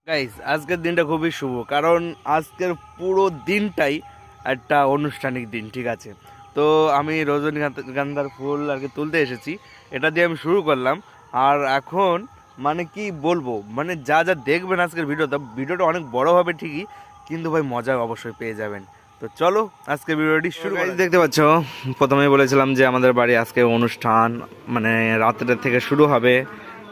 Guys আজকের দিনটা খুবই শুভ, কারণ আজকের পুরো দিনটাই একটা আনুষ্ঠানিক দিন। ঠিক আছে, তো আমি রজনীগন্ধার ফুল আর কি তুলতে এসেছি, এটা দিয়ে আমি শুরু করলাম। আর এখন মানে কি বলবো, মানে যা যা দেখবেন আজকের ভিডিওটা অনেক বড় হবে ঠিকই, কিন্তু ভাই মজা অবশ্যই পেয়ে যাবেন। তো চলো আজকে ভিডিওটি শুরু করি। দেখতে পাচ্ছ, প্রথমেই বলেছিলাম যে আমাদের বাড়ি আজকে অনুষ্ঠান, মানে রাতের থেকে শুরু হবে।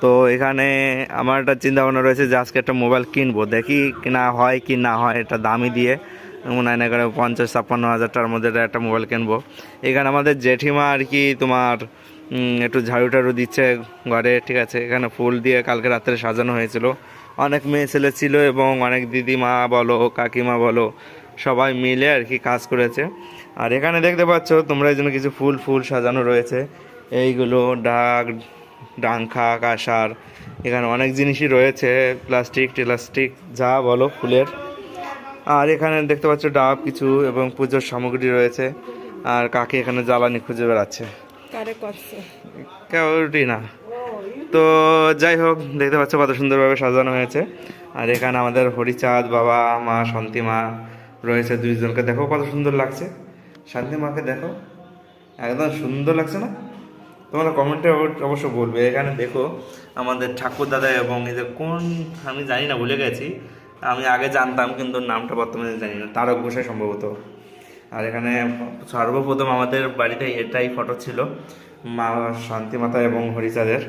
তো এখানে আমার একটা চিন্তা ভাবনা রয়েছে যে আজকে একটা মোবাইল কিনবো, দেখি কিনা হয় কি না হয়। এটা দামি দিয়ে মনে হয় না, এখানে 50-56 হাজার টাকার মধ্যে একটা মোবাইল কিনবো। এখানে আমাদের জেঠিমা আর কি তোমার একটু ঝাড়ু টাড়ু দিচ্ছে ঘরে। ঠিক আছে, এখানে ফুল দিয়ে কালকে রাত্রে সাজানো হয়েছিল, অনেক মেয়ে ছেলে ছিল এবং অনেক দিদিমা বলো কাকিমা বলো সবাই মিলে আর কি কাজ করেছে। আর এখানে দেখতে পাচ্ছ তোমরা এই জন্য কিছু ফুল ফুল সাজানো রয়েছে, এইগুলো ডাংখা কাঁসার, এখানে অনেক জিনিসই রয়েছে, প্লাস্টিক টেলাস্টিক যা বলো ফুলের। আর এখানে দেখতে পাচ্ছ ডাব কিছু এবং পুজোর সামগ্রী রয়েছে। আর কাকে এখানে জ্বালানি খুঁজে বেড়াচ্ছে, কেউটি না। তো যাই হোক, দেখতে পাচ্ছ কত সুন্দরভাবে সাজানো হয়েছে। আর এখানে আমাদের হরিচাঁদ বাবা মা শান্তি মা রয়েছে, দুইজনকে দেখো কত সুন্দর লাগছে। শান্তি মাকে দেখো, একদম সুন্দর লাগছে না? তোমরা কমেন্টে অবশ্য বলবে। এখানে দেখো আমাদের ঠাকুর দাদা এবং এই যে কোন আমি জানি না, ভুলে গেছি। আমি আগে জানতাম কিন্তু নামটা বর্তমানে জানি না, তারক ঘোষাই সম্ভবত। আর এখানে সর্বপ্রথম আমাদের বাড়িতে এটাই ফটো ছিল, মা শান্তি মাতা এবং হরিচাঁদের।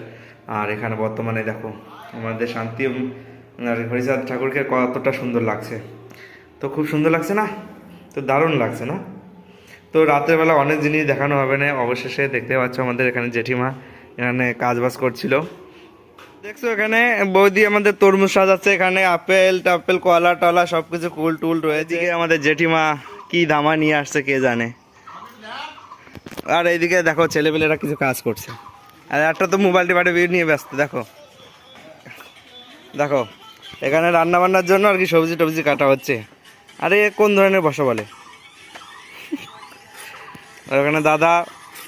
আর এখানে বর্তমানে দেখো আমাদের শান্তি আর হরিচাঁদ ঠাকুরকে কতটা সুন্দর লাগছে। তো খুব সুন্দর লাগছে না? তো দারুণ লাগছে না? তো রাতের বেলা অনেক জিনিস দেখানো হবে না, অবশেষে দেখতে পাচ্ছ আমাদের এখানে জেঠিমা এখানে কাজ বাজ করছিল। দেখছো এখানে বৌদি আমাদের তরমুজ সাজাচ্ছে, এখানে আপেল টাপেল কলা টলা সবকিছু কুল টুল রয়েছে। আমাদের জেঠিমা কি ধামা নিয়ে আসছে কে জানে। আর এইদিকে দেখো ছেলেপেলেরা কিছু কাজ করছে, আর একটা তো মোবাইলটি বাড়ি নিয়ে ব্যস্ত। দেখো দেখো এখানে রান্না বান্নার জন্য আর কি সবজি টবজি কাটা হচ্ছে। আরে কোন ধরনের বসা বলে। আর ওখানে দাদা,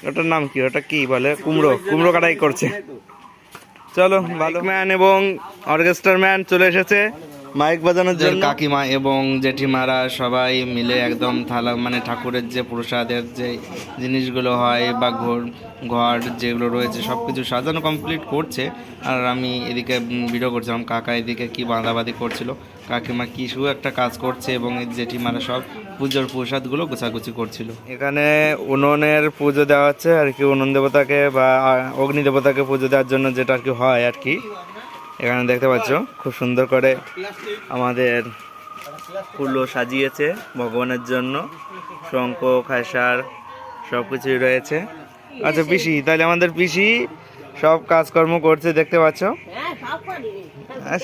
ওটার নাম কি, ওটা কি বলে, কুমড়ো কাটাই করছে। চলো, ভালো ম্যান এবং অর্কেস্ট্রার ম্যান চলে এসেছে মাইক বাজানোর জন্য। কাকিমা এবং জেঠিমারা সবাই মিলে একদম থালা, মানে ঠাকুরের যে প্রসাদের যে জিনিসগুলো হয় বা ঘর যেগুলো রয়েছে সব কিছু সাজানো কমপ্লিট করছে। আর আমি এদিকে ভিডিও করছিলাম, কাকা এদিকে কি বাঁধাবাঁধি করছিল, কাকিমা কিছু একটা কাজ করছে এবং এই জেঠিমারা সব পুজোর প্রসাদগুলো গোছাগুছি করছিল। এখানে উনুনের পুজো দেওয়া হচ্ছে আর কি, উনুন দেবতাকে বা অগ্নি দেবতাকে পুজো দেওয়ার জন্য যেটা আর কি হয় আর কি। এখানে দেখতে পাচ্ছ খুব সুন্দর করে আমাদের ফুলও সাজিয়েছে ভগবানের জন্য, শঙ্খ খাসার সব কিছুই রয়েছে। আচ্ছা পিসি, তাহলে আমাদের পিসি সব কাজকর্ম করছে দেখতে পাচ্ছ।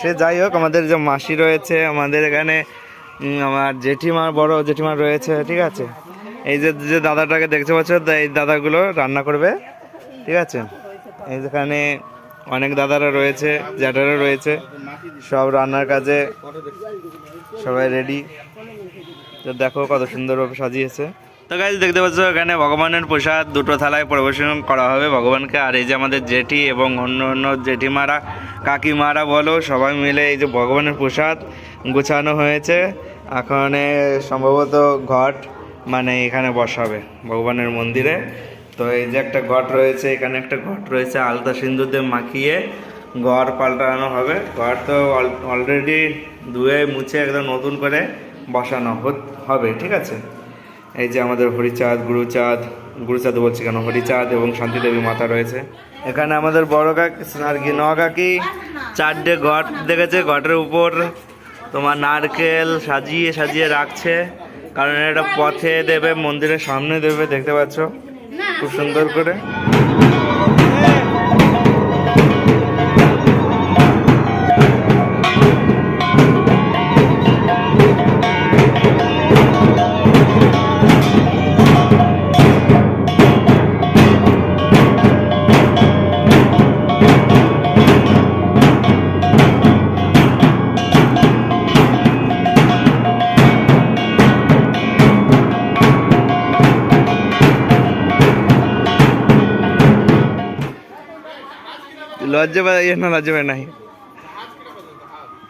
সে যাই হোক, আমাদের যে মাসি রয়েছে, আমাদের এখানে আমার জেঠিমা বড় জেঠিমা রয়েছে। ঠিক আছে, এই যে দাদাটাকে দেখতে পাচ্ছ, এই দাদাগুলো রান্না করবে। ঠিক আছে, এই যেখানে অনেক দাদারা রয়েছে, জ্যাঠারা রয়েছে, সব রান্নার কাজে সবাই রেডি। তো দেখো কত সুন্দরভাবে সাজিয়েছে। তো গাইজ দেখতে পাচ্ছ এখানে ভগবানের প্রসাদ দুটো থালায় পরিবেশন করা হবে ভগবানকে। আর এই যে আমাদের জেঠি এবং অন্য অন্য জেঠিমারা কাকিমারা বলো সবাই মিলে এই যে ভগবানের প্রসাদ গুছানো হয়েছে। এখন সম্ভবত ঘট, মানে এখানে বসাবে ভগবানের মন্দিরে। তো এই যে একটা ঘট রয়েছে, এখানে একটা ঘট রয়েছে, আলতা সিন্দুর দিয়ে মাখিয়ে ঘর পাল্টানো হবে। ঘর তো অলরেডি ধুয়ে মুছে একদম নতুন করে বসানো হবে। ঠিক আছে, এই যে আমাদের হরিচাঁদ গুরুচাঁদ বলছি কেন, হরিচাঁদ এবং শান্তিদেবী মাতা রয়েছে। এখানে আমাদের বড় কাকি আর কি কাকি 4টে ঘট দেখেছে, ঘটের উপর তোমার নারকেল সাজিয়ে সাজিয়ে রাখছে, কারণ এটা পথে দেবে, মন্দিরের সামনে দেবে। দেখতে পাচ্ছ খুব সুন্দর করে। লজ্জা পাই না, লজ্জা পাই নাই।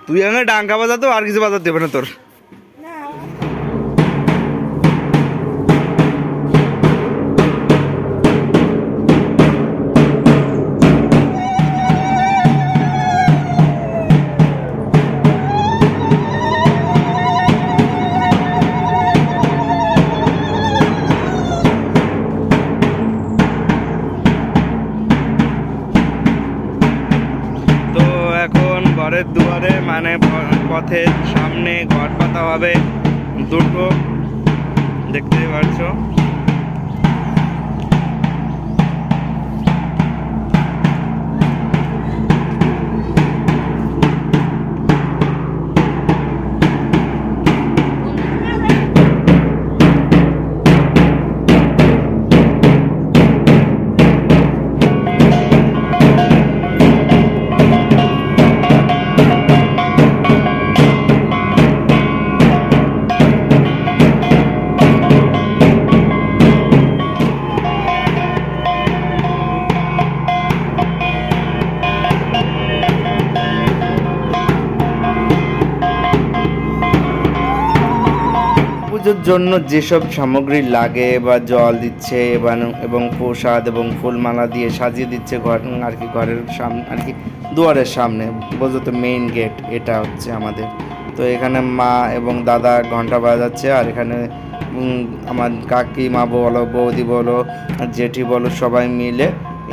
তুই এখানে ডাঙ্কা বাজাতো, আর কিছু বাজাতে দেবে না তোর। ঘরের দুয়ারে মানে পথের সামনে ঘট পাতা হবে দুটো, দেখতে পাচ্ছ। পুজোর জন্য যেসব সামগ্রী লাগে বা জল দিচ্ছে এবং প্রসাদ এবং ফুলমালা দিয়ে সাজিয়ে দিচ্ছে ঘর আর কি, ঘরের সামনে আর কি, দুয়ারের সামনে, বোঝো মেইন গেট এটা হচ্ছে আমাদের। তো এখানে মা এবং দাদা ঘন্টা বাজাচ্ছে, আর এখানে আমার কাকিমা বলো, বৌদি বলো, জেঠি বলো, সবাই মিলে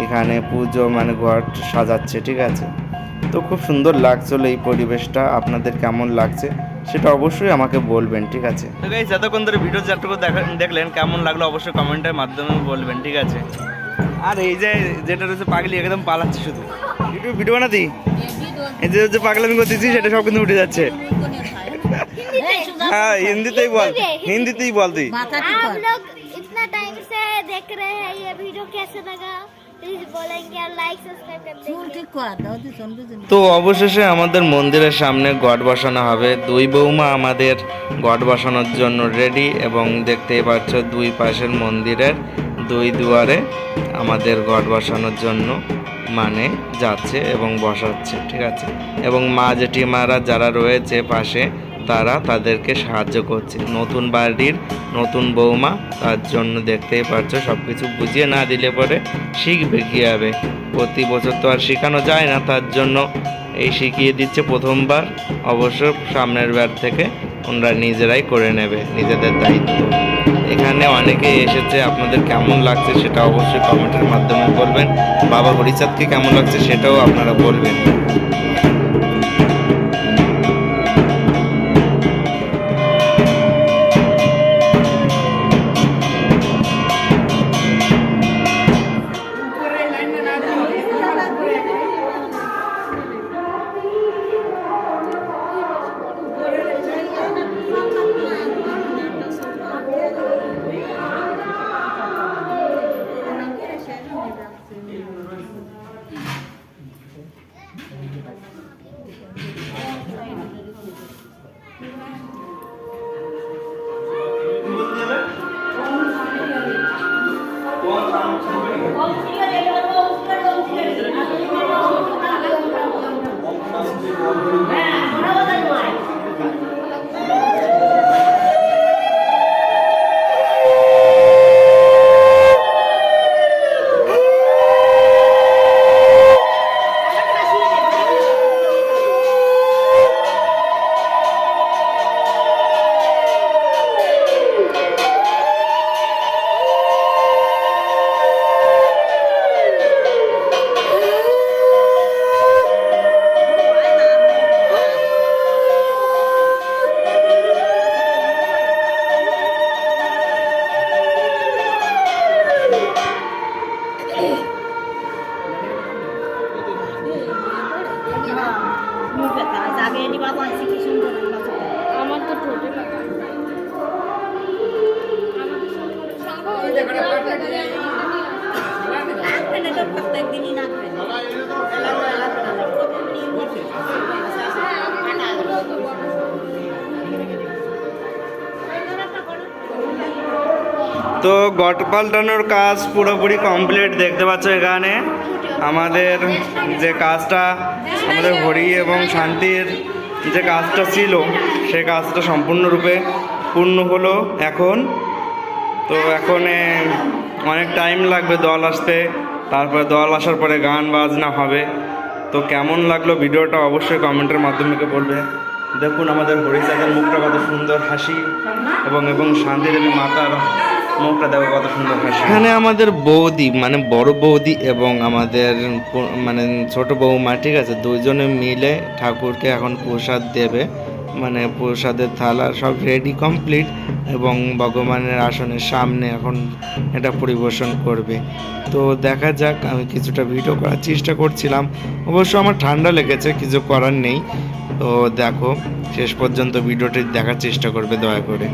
এখানে পুজো মানে ঘর সাজাচ্ছে, ঠিক আছে। তো খুব সুন্দর লাগছিল এই পরিবেশটা, আপনাদের কেমন লাগছে সেটা অবশ্যই আমাকে বলবেন, ঠিক আছে। তো গাইস, এতক্ষণ ধরে ভিডিও যতটুকু দেখলেন, কেমন লাগলো অবশ্যই কমেন্টের মাধ্যমে বলবেন, ঠিক আছে। আর এই যে যেটা রয়েছে পাগলি একদম পালাচ্ছে, শুধু ইউটিউব ভিডিও বানাতি, এই যে পাগলামি করতেছি সেটা সব কিন্তু উঠে যাচ্ছে। হ্যাঁ, হিন্দিতেই বল, হিন্দিতেই বল তুই। आप लोग इतना टाइम से देख रहे हैं, ये वीडियो कैसे लगा प्लीज बोलेंगे और लाइक सब्सक्राइब कर देंगे। তো অবশেষে আমাদের মন্দিরের সামনে ঘট বসানো হবে। দুই বৌমা আমাদের ঘট বসানোর জন্য রেডি, এবং দেখতেই পাচ্ছ দুই পাশের মন্দিরের দুই দুয়ারে আমাদের ঘট বসানোর জন্য মানে যাচ্ছে এবং বসাচ্ছে, ঠিক আছে। এবং মা জেঠিমারা যারা রয়েছে পাশে, তারা তাদেরকে সাহায্য করছে। নতুন বাড়ির নতুন বৌমা, তার জন্য দেখতেই পাচ্ছ সব কিছু বুঝিয়ে না দিলে পরে শিখবে কীভাবে। প্রতি বছর তো আর শেখানো যায় না, তার জন্য এই শিখিয়ে দিচ্ছে প্রথমবার। অবশ্য সামনের বার থেকে ওনারা নিজেরাই করে নেবে, নিজেদের দায়িত্ব। এখানে অনেকে এসেছে, আপনাদের কেমন লাগছে সেটা অবশ্যই কমেন্টের মাধ্যমে বলবেন। বাবা হরিচাঁদকে কেমন লাগছে সেটাও আপনারা বলবেন। তো ঘট পাল্টানোর কাজ পুরোপুরি কমপ্লিট, দেখতে পাচ্ছ এখানে আমাদের যে কাজটা আমাদের হরি এবং শান্তির যে কাজটা ছিল সে কাজটা সম্পূর্ণরূপে পূর্ণ হলো এখন। তো এখন অনেক টাইম লাগবে দল আসতে, তারপরে দল আসার পরে গান বাজনা হবে। তো কেমন লাগলো ভিডিওটা অবশ্যই কমেন্টের মাধ্যমে বলবে। দেখুন আমাদের হরিচাঁদের মুখটা কত সুন্দর হাসি, এবং শান্তিদেবী মাতার মুখটা দেখো কত সুন্দর হাসি। এখানে আমাদের বৌদি মানে বড় বৌদি এবং আমাদের মানে ছোট বৌমা, ঠিক আছে, দুইজনে মিলে ঠাকুরকে এখন প্রসাদ দেবে। মানে প্রসাদের থালা সব রেডি কমপ্লিট এবং ভগবানের আসনের সামনে এখন এটা পরিবেশন করবে। তো দেখা যাক, আমি কিছুটা ভিডিও করার চেষ্টা করছিলাম। অবশ্য আমার ঠান্ডা লেগেছে, কিছু করার নেই। তো দেখো শেষ পর্যন্ত ভিডিওটি দেখার চেষ্টা করবে দয়া করে।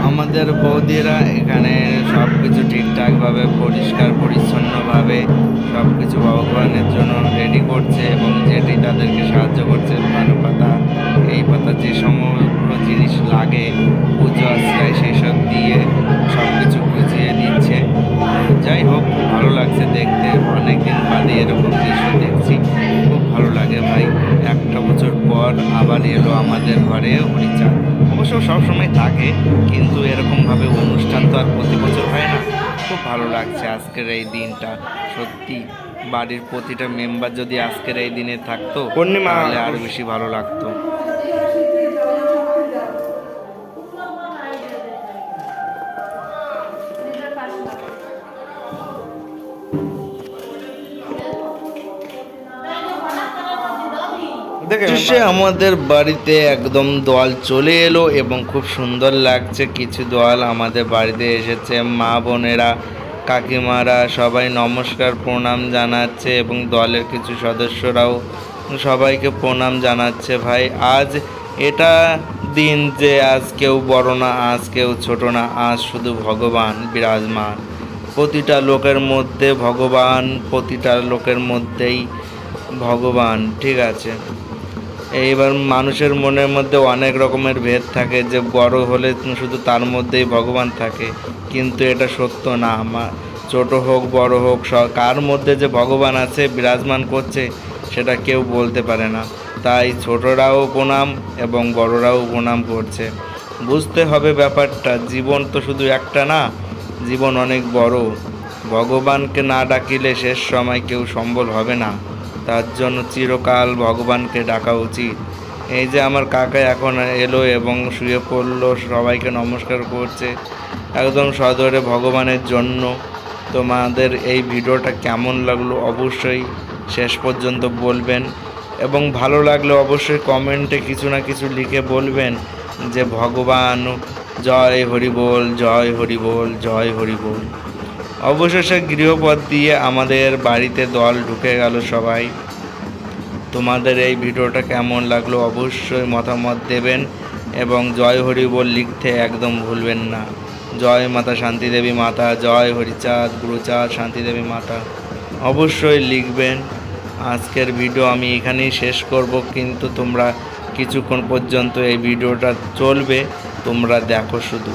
আমাদের বৌদিরা এখানে সব কিছু ঠিকঠাকভাবে পরিষ্কার পরিচ্ছন্নভাবে সব কিছু ভগবানের জন্য রেডি করছে এবং যেটি তাদেরকে সাহায্য করছে ভালো পাতা, এই পাতা যে সমস্ত জিনিস লাগে পুজো আশ্রয় সেই সব দিয়ে সব কিছু বুঝিয়ে দিচ্ছে। যাই হোক, ভালো লাগছে দেখতে, অনেকদিন বাদে এরকম দৃশ্য দেখছি, খুব ভালো লাগে ভাই। একটা বছর পর আবার এলো আমাদের ঘরে হরিচাঁদ। অবশ্য সবসময় থাকে, কিন্তু এরকমভাবে অনুষ্ঠান তো আর প্রতি বছর হয় না। খুব ভালো লাগছে আজকের এই দিনটা। সত্যি বাড়ির প্রতিটা মেম্বার যদি আজকের এই দিনে থাকতো তাহলে আরো বেশি ভালো লাগতো। শেষে আমাদের বাড়িতে একদম দল চলে এলো এবং খুব সুন্দর লাগছে। কিছু দল আমাদের বাড়িতে এসেছে, মা বোনেরা কাকিমারা সবাই নমস্কার প্রণাম জানাচ্ছে এবং দলের কিছু সদস্যরাও সবাইকে প্রণাম জানাচ্ছে। ভাই আজ এটা দিন যে আজ কেউ বড় না, আজ কেউ ছোট না, আজ শুধু ভগবান বিরাজমান। প্রতিটা লোকের মধ্যে ভগবান, প্রতিটা লোকের মধ্যেই ভগবান, ঠিক আছে। এইবার মানুষের মনের মধ্যে অনেক রকমের ভেদ থাকে, যে বড় হলে শুধু তার মধ্যেই ভগবান থাকে, কিন্তু এটা সত্য না। ছোট হোক বড় হোক, কার মধ্যে যে ভগবান আছে বিরাজমান করছে সেটা কেউ বলতে পারে না। তাই ছোটরাও প্রণাম এবং বড়রাও প্রণাম করছে। বুঝতে হবে ব্যাপারটা, জীবন তো শুধু একটা না, জীবন অনেক বড়। ভগবানকে না ডাকিলে শেষ সময় কেউ সম্বল হবে না, তার জন্য চিরকাল ভগবানকে ডাকা উচিত। এই যে আমার কাকা এখন এলো এবং শুয়ে পড়লো, সবাইকে নমস্কার করছে একদম সদরে ভগবানের জন্য। তোমাদের এই ভিডিওটা কেমন লাগলো অবশ্যই শেষ পর্যন্ত বলবেন, এবং ভালো লাগলে অবশ্যই কমেন্টে কিছু না কিছু লিখে বলবেন যে ভগবান জয় হরি বল, জয় হরি বল, জয় হরি বল। অবশেষে গৃহপথ দিয়ে আমাদের বাড়িতে দল ঢুকে গেল সবাই। তোমাদের এই ভিডিওটা কেমন লাগলো অবশ্যই মতামত দেবেন এবং জয় হরি বল লিখতে একদম ভুলবেন না। জয় মাতা শান্তিদেবী মাতা, জয় হরিচাঁদ গুরুচাঁদ শান্তিদেবী মাতা অবশ্যই লিখবেন। আজকের ভিডিও আমি এখানেই শেষ করব, কিন্তু তোমরা কিছুক্ষণ পর্যন্ত এই ভিডিওটা চলবে, তোমরা দেখো শুধু।